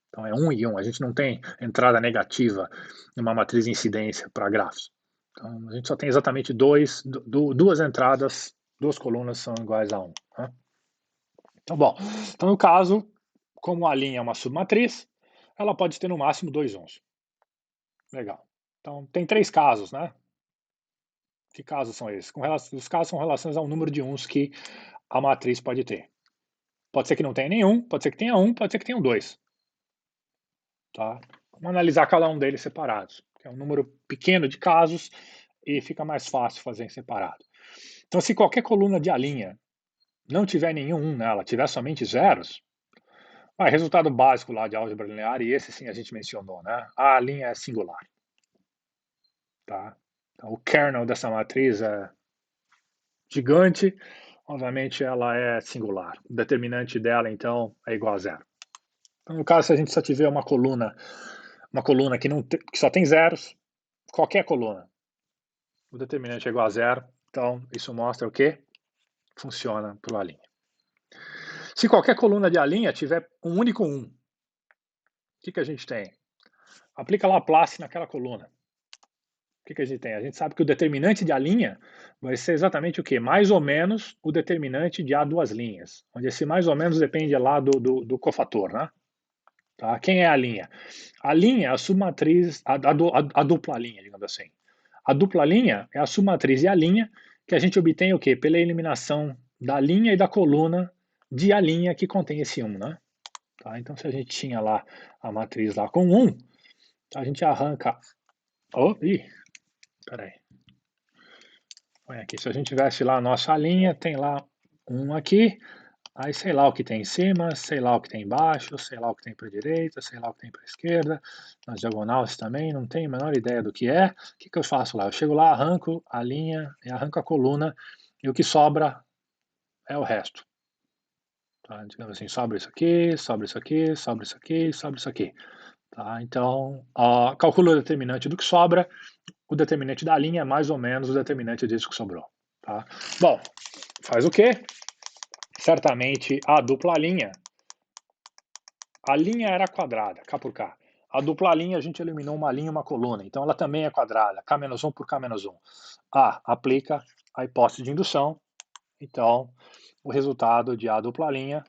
Então é 1 e 1. A gente não tem entrada negativa numa matriz de incidência para grafos. Então a gente só tem exatamente duas entradas, duas colunas são iguais a 1. Né? Então, bom, então no caso, como a linha é uma submatriz, ela pode ter no máximo 2 uns. Legal. Então tem 3 casos, né? Que casos são esses? Os casos são relações ao número de uns que a matriz pode ter. Pode ser que não tenha nenhum, pode ser que tenha um, pode ser que tenha 2. Tá? Vamos analisar cada um deles separados, que é um número pequeno de casos e fica mais fácil fazer em separado. Então, se qualquer coluna de A' não tiver nenhum 1 nela, tiver somente zeros, resultado básico lá de álgebra linear, e esse sim a gente mencionou, né? A' é singular. Tá? Então, o kernel dessa matriz é gigante, obviamente ela é singular. O determinante dela, então, é igual a zero. Então, no caso, se a gente só tiver uma coluna que só tem zeros, qualquer coluna, o determinante é igual a zero, então isso mostra o que? Funciona para o A'. Se qualquer coluna de A' tiver um único 1, o que a gente tem? Aplica Laplace naquela coluna. O que a gente tem? A gente sabe que o determinante de A' vai ser exatamente o quê? Mais ou menos o determinante de A duas linhas, onde esse mais ou menos depende lá do cofator, né? Tá? Quem é a linha? A linha é a submatriz, a dupla linha, digamos assim. A dupla linha é a submatriz e a linha que a gente obtém o quê? Pela eliminação da linha e da coluna de a linha que contém esse 1, né? Tá? Então, se a gente tinha lá a matriz lá com 1, a gente arranca... Peraí. Põe aqui. Se a gente tivesse lá a nossa linha, tem lá 1 aqui, aí sei lá o que tem em cima, sei lá o que tem embaixo, sei lá o que tem para a direita, sei lá o que tem para a esquerda, nas diagonais também, não tenho a menor ideia do que é. O que eu faço lá? Eu chego lá, arranco a linha, arranco a coluna, e o que sobra é o resto. Tá? Digamos assim, sobra isso aqui, sobra isso aqui, sobra isso aqui, sobra isso aqui. Tá? Então, calcula o determinante do que sobra, o determinante da linha é mais ou menos o determinante disso que sobrou. Tá? Bom, faz o quê? Certamente a dupla linha. A linha era quadrada, K por K. A dupla linha, a gente eliminou uma linha e uma coluna, então ela também é quadrada, K-1 por K-1. Aplica a hipótese de indução, então o resultado de A dupla linha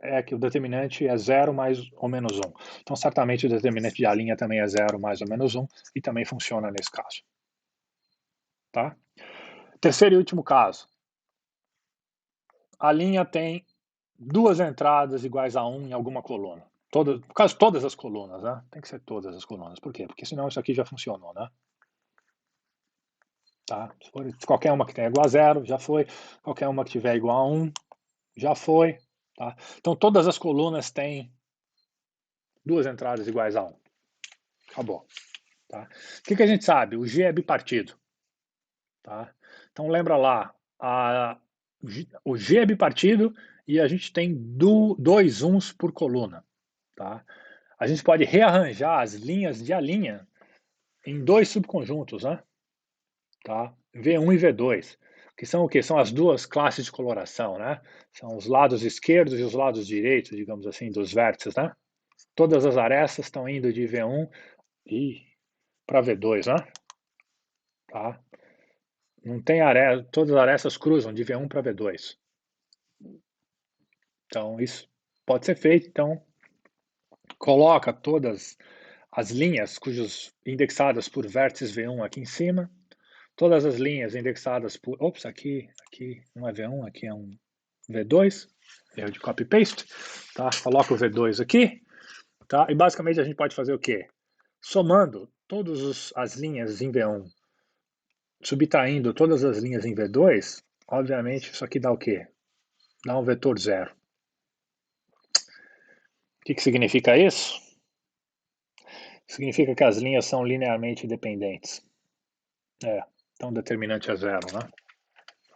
é que o determinante é 0 mais ou menos 1. Então, certamente o determinante de A' também é 0 mais ou menos 1 e também funciona nesse caso. Tá? Terceiro e último caso. A linha tem duas entradas iguais a 1 em alguma coluna. No caso, todas as colunas, né? Tem que ser todas as colunas. Por quê? Porque senão isso aqui já funcionou, né? Tá? Se for qualquer uma que tenha igual a 0, já foi. Qualquer uma que tiver igual a 1, já foi. Tá? Então, todas as colunas têm duas entradas iguais a 1. Acabou. Tá? O que a gente sabe? O G é bipartido. Tá? Então, lembra lá, o G é bipartido e a gente tem dois uns por coluna. Tá? A gente pode rearranjar as linhas de A' em dois subconjuntos, né? Tá? V1 e V2, que são o quê? São as duas classes de coloração, né? São os lados esquerdos e os lados direitos, digamos assim, dos vértices, né? Todas as arestas estão indo de V1 para V2, né? Tá? Não tem todas as arestas cruzam de V1 para V2. Então, isso pode ser feito. Então, coloca todas as linhas indexadas por vértices V1 aqui em cima, todas as linhas indexadas por... Ops, aqui não é V1, aqui é um V2, erro de copy-paste, tá? Coloca o V2 aqui, tá? E basicamente a gente pode fazer o quê? Somando todas as linhas em V1, subtraindo todas as linhas em V2, obviamente isso aqui dá o quê? Dá um vetor zero. O que significa isso? Significa que as linhas são linearmente dependentes. Então o determinante é zero, né?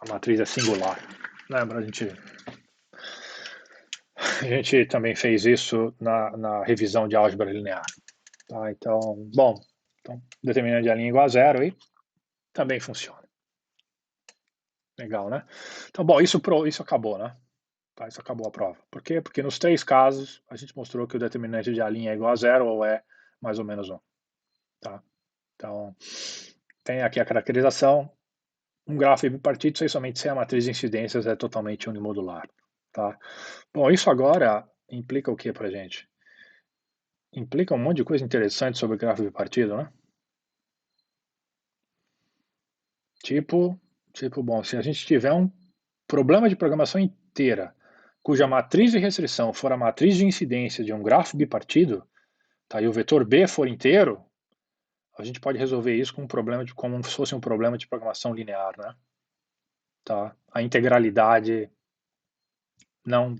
A matriz é singular. Lembra, a gente também fez isso na revisão de álgebra linear. Tá? Então, bom, determinante de linha igual a zero aí também funciona. Legal, né? Então, bom, isso acabou, né? Tá, isso acabou a prova. Por quê? Porque nos 3 casos a gente mostrou que o determinante de A' é igual a zero ou é mais ou menos 1. Tá? Então, tem aqui a caracterização. Um grafo bipartido, somente se a matriz de incidências é totalmente unimodular. Tá? Bom, isso agora implica o que para a gente? Implica um monte de coisa interessante sobre grafo bipartido, né? Tipo, bom, se a gente tiver um problema de programação inteira, cuja matriz de restrição for a matriz de incidência de um grafo bipartido, tá, e o vetor B for inteiro, a gente pode resolver isso com um problema como se fosse um problema de programação linear, né? Tá? A integralidade não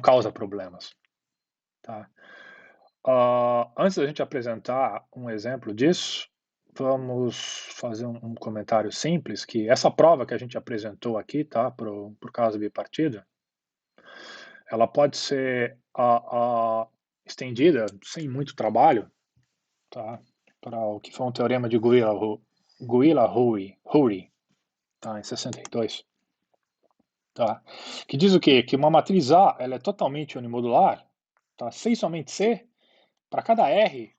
causa problemas. Tá? Antes da gente apresentar um exemplo disso, vamos fazer um comentário simples, que essa prova que a gente apresentou aqui, tá, por caso bipartido, ela pode ser estendida sem muito trabalho, tá, para o que foi um teorema de Guila-Hurry, tá, em 62. Tá, que diz o quê? Que uma matriz A ela é totalmente unimodular, tá, se e somente C, para cada R,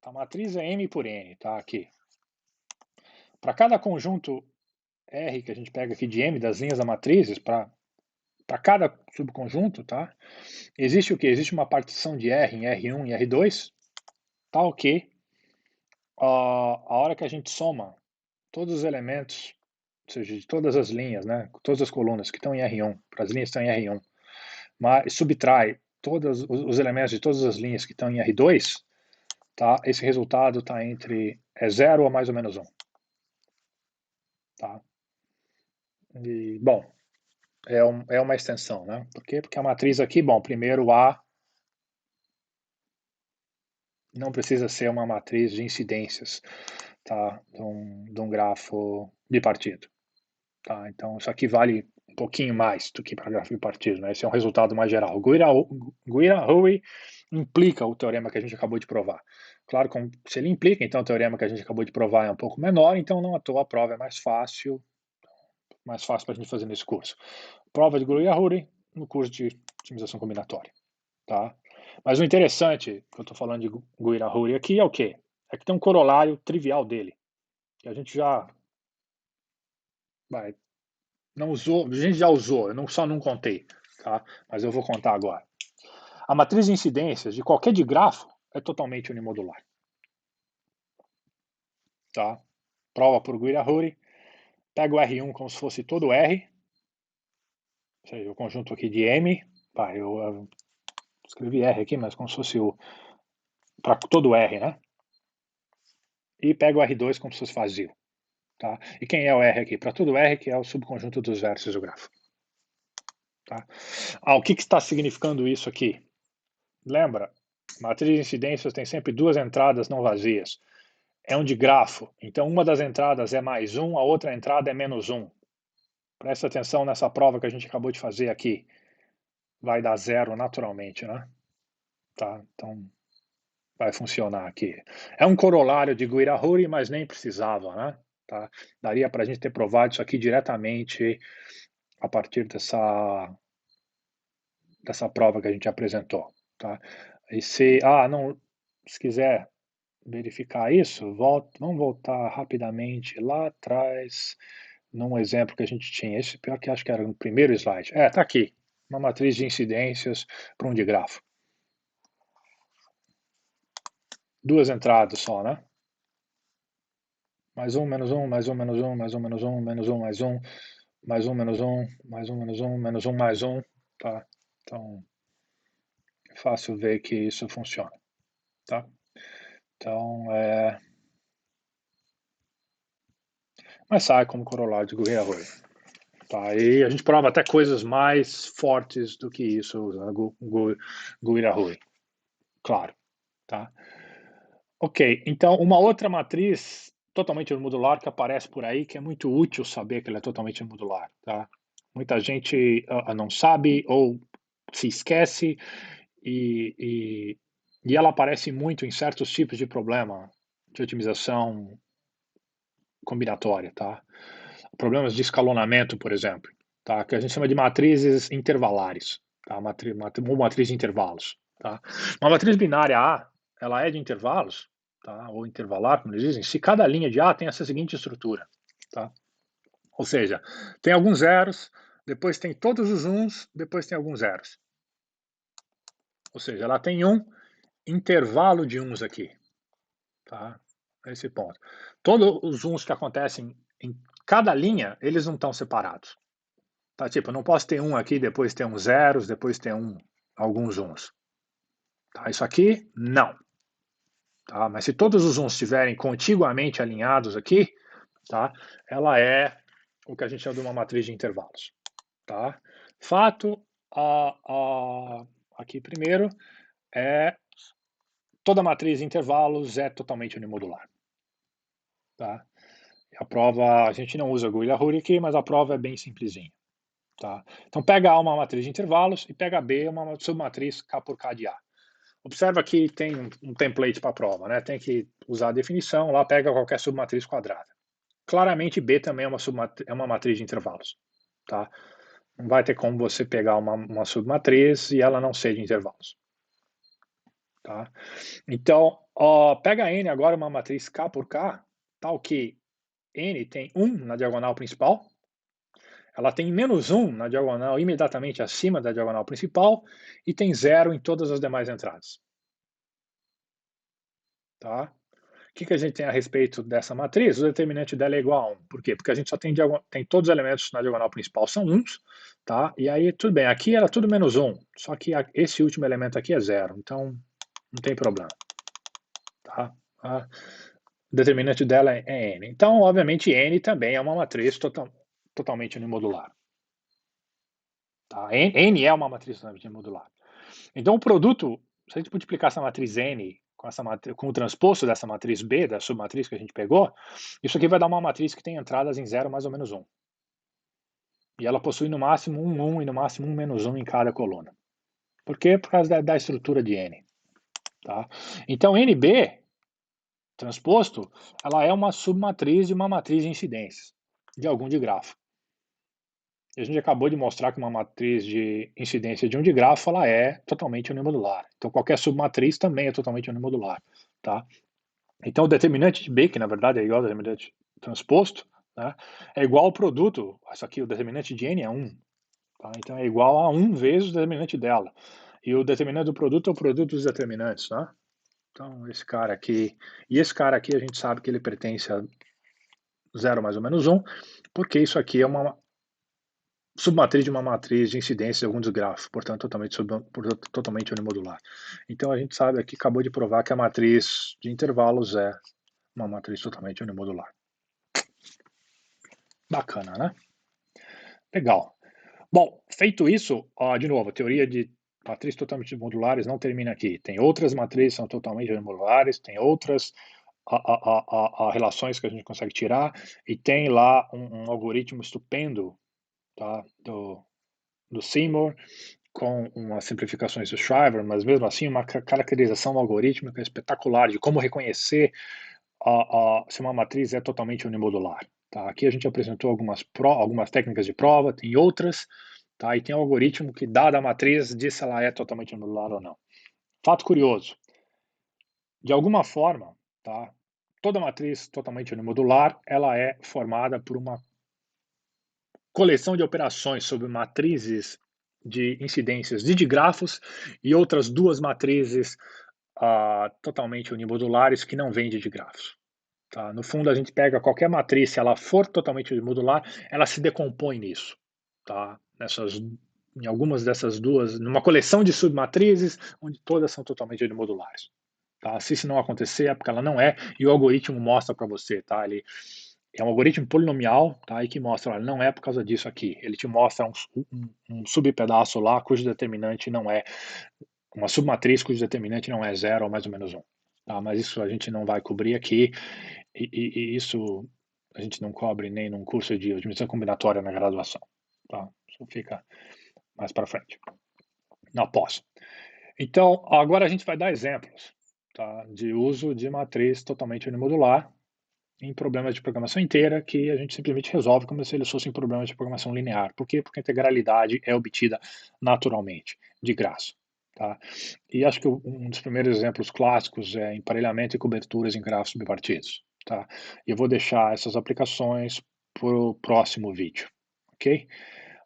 a matriz é M por N, tá, aqui. Para cada conjunto R que a gente pega aqui de M das linhas da matrizes, para cada subconjunto, tá, existe o quê? Existe uma partição de R em R1 e R2, tal que a hora que a gente soma todos os elementos, ou seja, de todas as linhas, né, todas as colunas que estão em R1, para as linhas que estão em R1, mas subtrai todos os elementos de todas as linhas que estão em R2, tá, esse resultado está entre 0 a mais ou menos 1. Tá? E, bom, é uma extensão, né? Por quê? Porque a matriz aqui, bom, primeiro A não precisa ser uma matriz de incidências, tá? De um grafo bipartido, tá? Então, isso aqui vale um pouquinho mais do que para grafo bipartido, né? Esse é um resultado mais geral. Guira-Hurry implica o teorema que a gente acabou de provar. Claro, se ele implica, então o teorema que a gente acabou de provar é um pouco menor, então não à toa a prova é mais fácil para a gente fazer nesse curso. Prova de Guira-Hurry no curso de otimização combinatória, tá? Mas o interessante que eu estou falando de Guira-Hurry aqui é o quê? É que tem um corolário trivial dele, que a gente já não usou, a gente já usou, eu só não contei, tá? Mas eu vou contar agora. A matriz de incidências de qualquer digrafo é totalmente unimodular, tá? Prova por Guira-Hurry, pega o R1 como se fosse todo R, ou seja, o conjunto aqui de M, eu escrevi R aqui, mas como se fosse para todo R, né? E pega o R2 como se fosse vazio. Tá? E quem é o R aqui? Para todo R, que é o subconjunto dos vértices do grafo. Tá? O que está significando isso aqui? Lembra? Matriz de incidências tem sempre duas entradas não vazias. É um digrafo. Então, uma das entradas é mais 1, a outra entrada é menos 1. Presta atenção nessa prova que a gente acabou de fazer aqui. Vai dar zero naturalmente, né? Tá? Então, vai funcionar aqui. É um corolário de Guira-Hurry, mas nem precisava, né? Tá? Daria para a gente ter provado isso aqui diretamente a partir dessa prova que a gente apresentou. Tá? E se quiser verificar isso, vamos voltar rapidamente lá atrás num exemplo que a gente tinha. Esse pior que acho que era no primeiro slide. Tá aqui. Uma matriz de incidências para um digrafo. duas entradas só, né? Mais um, menos um, mais um, menos um, mais um, menos um, menos um, mais um, mais um, menos um, mais um, menos um, menos um, mais um, tá? Então, é fácil ver que isso funciona, tá? Então, mas sai como corolário de Guerra-Roy. Tá? E a gente prova até coisas mais fortes do que isso usando Guerra-Roy, claro, tá? Ok, então uma outra matriz totalmente modular que aparece por aí, que é muito útil saber que ela é totalmente modular, tá? Muita gente não sabe ou se esquece e, e ela aparece muito em certos tipos de problema de otimização combinatória, tá? Problemas de escalonamento, por exemplo, tá? Que a gente chama de matrizes intervalares, tá? Ou matriz de intervalos, tá? Uma matriz binária A, ela é de intervalos, tá? Ou intervalar, como eles dizem, se cada linha de A tem essa seguinte estrutura, tá? Ou seja, tem alguns zeros, depois tem todos os uns, depois tem alguns zeros. Ou seja, ela tem um intervalo de uns aqui, tá? Esse ponto. Todos os uns que acontecem em cada linha, eles não estão separados. Tá, tipo, eu não posso ter um aqui, depois ter uns zeros, depois ter alguns uns. Tá, isso aqui, não. Tá, mas se todos os uns estiverem contiguamente alinhados aqui, tá, ela é o que a gente chama de uma matriz de intervalos. Tá? Fato, aqui primeiro, é toda matriz de intervalos é totalmente unimodular. Tá? A prova, a gente não usa Guilherme aqui, mas a prova é bem simplesinha. Tá? Então pega A uma matriz de intervalos e pega B uma submatriz K por K de A. Observa que tem um template para a prova, né? Tem que usar a definição, lá pega qualquer submatriz quadrada. Claramente B também é uma matriz de intervalos. Tá? Não vai ter como você pegar uma submatriz e ela não ser de intervalos. Tá? Então, pega N agora uma matriz K por K, tal que N tem 1 na diagonal principal, ela tem menos 1 na diagonal imediatamente acima da diagonal principal e tem 0 em todas as demais entradas. Tá? O que a gente tem a respeito dessa matriz? O determinante dela é igual a 1. Por quê? Porque a gente só tem todos os elementos na diagonal principal são 1, tá? E aí, tudo bem, aqui era tudo menos 1, só que esse último elemento aqui é 0, então não tem problema. Tá? O determinante dela é n. Então, obviamente, n também é uma matriz totalmente unimodular. Tá? N é uma matriz totalmente unimodular. Então, o produto, se a gente multiplicar essa matriz N com o transposto dessa matriz B, da submatriz que a gente pegou, isso aqui vai dar uma matriz que tem entradas em 0 mais ou menos 1. E ela possui no máximo 1 e no máximo 1 menos 1 em cada coluna. Por quê? Por causa da estrutura de N. Tá? Então, NB, transposto, ela é uma submatriz de uma matriz de incidências, de algum digrafo. E a gente acabou de mostrar que uma matriz de incidência de um digrafo ela é totalmente unimodular. Então qualquer submatriz também é totalmente unimodular. Tá? Então o determinante de B, que na verdade é igual ao determinante transposto, né, é igual ao produto, isso aqui, o determinante de N é 1. Tá? Então é igual a 1 vezes o determinante dela. E o determinante do produto é o produto dos determinantes. Né? Então esse cara aqui, e esse cara aqui a gente sabe que ele pertence a 0 mais ou menos 1, porque isso aqui é uma submatriz de uma matriz de incidência de algum desgrafo, portanto totalmente unimodular. Então a gente sabe aqui, acabou de provar que a matriz de intervalos é uma matriz totalmente unimodular. Bacana, né? Legal. Bom, feito isso, de novo, a teoria de matrizes totalmente modulares não termina aqui. Tem outras matrizes que são totalmente unimodulares, tem outras relações que a gente consegue tirar, e tem lá um algoritmo estupendo, tá, do Seymour, com umas simplificações do Shriver, mas mesmo assim uma caracterização algorítmica espetacular de como reconhecer se uma matriz é totalmente unimodular. Tá? Aqui a gente apresentou algumas técnicas de prova, tem outras, tá? E tem um algoritmo que, dada a matriz, diz se ela é totalmente unimodular ou não. Fato curioso, de alguma forma, tá? Toda matriz totalmente unimodular, ela é formada por uma coleção de operações sobre matrizes de incidências de digrafos e outras duas matrizes totalmente unimodulares que não vende de grafos. Tá? No fundo, a gente pega qualquer matriz, se ela for totalmente unimodular, ela se decompõe nisso. Tá? Em algumas dessas duas, numa coleção de submatrizes, onde todas são totalmente unimodulares. Tá? Se isso não acontecer, é porque ela não é, e o algoritmo mostra para você. Tá? Ele é um algoritmo polinomial, tá? E que mostra, olha, não é por causa disso aqui. Ele te mostra um subpedaço lá cujo determinante não é uma submatriz cujo determinante não é zero ou mais ou menos um. Tá? Mas isso a gente não vai cobrir aqui, e isso a gente não cobre nem num curso de otimização combinatória na graduação. Tá? Isso fica mais para frente, na pós. Então, agora a gente vai dar exemplos, tá, de uso de matriz totalmente unimodular em problemas de programação inteira que a gente simplesmente resolve como se eles fossem problemas de programação linear. Por quê? Porque a integralidade é obtida naturalmente, de graça. Tá? E acho que um dos primeiros exemplos clássicos é emparelhamento e coberturas em grafos bipartidos. Tá? E eu vou deixar essas aplicações para o próximo vídeo. Ok?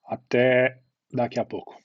Até daqui a pouco.